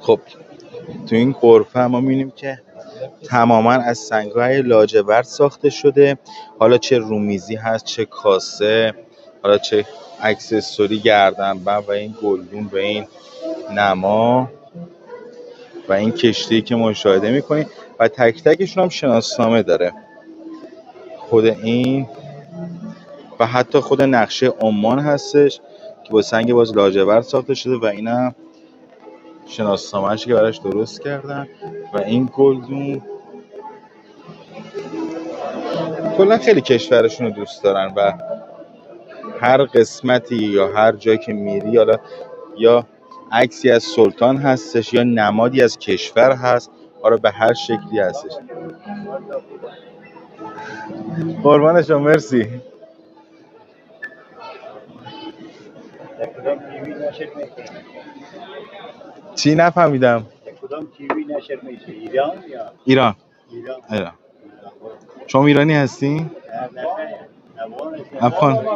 خب تو این غرفه ما می‌بینیم که تماما از سنگ‌های لاجورد ساخته شده. حالا چه رومیزی هست، چه کاسه، حالا چه اکسسوری گردنبند و این گلدون و این نما و این کشتی که مشاهده می‌کنید و تک تکشون هم شناسنامه داره. خود این و حتی خود نقشه عمان هستش که با سنگ باز لاجورد ساخته شده و اینم شناسنامه‌اش که براش درست کردن و این گلدون. کلا خیلی کشورشون رو دوست دارن و هر قسمتی یا هر جایی که میری حالا یا عکسی از سلطان هستش یا نمادی از کشور هست، حالا به هر شکلی هستش. قربان شما، مرسی. کدام تیوی نشر میشه؟ چی نفهمیدم؟ کدام تیوی نشر میشه؟ ایران یا ایران. ایران؟ شما ایرانی هستی؟ نه، افغان.